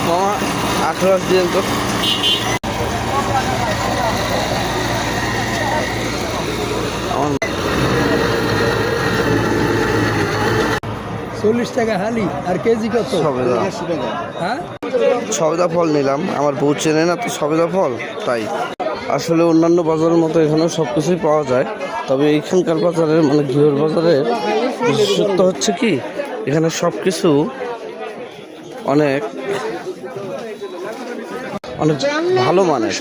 মামা 18 দিন তো 40 টাকা হালি আর কেজি কত? সবেদা। হ্যাঁ, সবেদা ফল নিলাম, আমার বউ চেনে না তো সবেদা ফল, তাই আসলে অন্যান্য বাজারের মতো এখানেও সব কিছুই পাওয়া যায়। তবে এইখানকার বাজারে মানে ঘিওর বাজারে বিশেষত্ব হচ্ছে কি, এখানে সব কিছু অনেক অনেক ভালো মানের।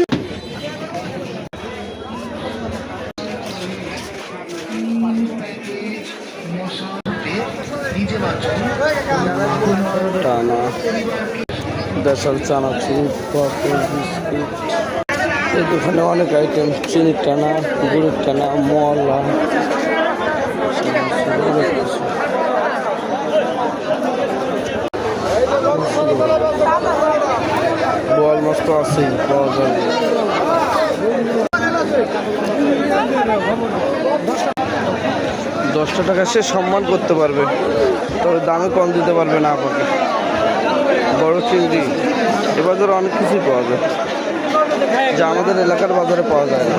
টানা দেশাল চানাচুর, পাপড়, বিস্কুট, এই দোকানে অনেক আইটেম, চিনির টানা, গুড়ের টানা, মলা, বোয়াল মাছ তো আছেই, পাওয়া যাবে। $10 সে সম্মান করতে পারবে, তবে দামে কম দিতে পারবে না আপনাকে। বড় চিংড়ি, এ বাজারে অনেক কিছুই পাওয়া যায় যা আমাদের এলাকার বাজারে পাওয়া যায় না।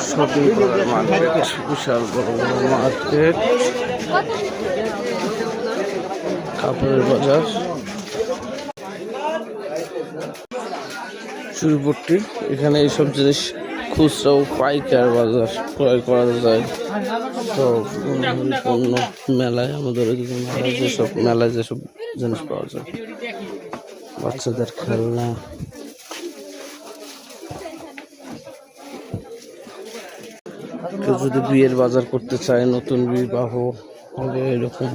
শপিং করার মার্কেট, বিশাল বড় বড় মার্কেট, কাপড়ের বাজার, চুরিপট্টি। এখানে এইসব জিনিস খুচরা ও পাইকার বাজার ক্রয় করা যায়। সব পণ্য মেলায়, আমাদের ওইদিকে মেলায় যেসব জিনিস পাওয়া যায়, বাচ্চাদের খেলনা, কেউ যদি বিয়ের বাজার করতে চায়, নতুন বিবাহ হবে, এরকম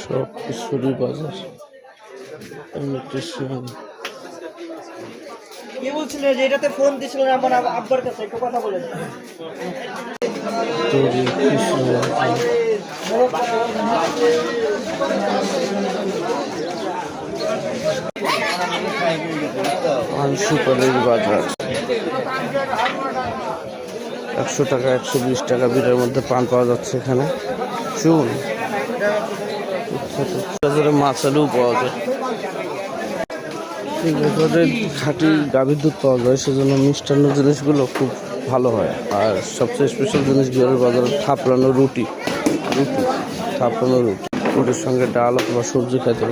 সব কিছুরই বাজার। ইমিটেশন, কি বলছিলেন যে এটাতে ফোন দিছিলেন আমার আব্বার কাছে, একটু কথা বলেন। তৈরি কৃষ্ণ সুপারির বাজার। 100 টাকা 120 টাকা বিলের মধ্যে পান পাওয়া যাচ্ছে এখানে। চুন বাজারে মাছ আলু পাওয়া যায়। এই বাজারে খাঁটি গাভীর দুধ পাওয়া যায়, সেজন্য মিষ্টান্ন জিনিসগুলো খুব ভালো হয়। আর সবচেয়ে স্পেশাল জিনিস ঘিওরের বাজারে থাপড়ানো রুটি, থাপড়ানো রুটির সঙ্গে ডাল অথবা সবজি খাইতে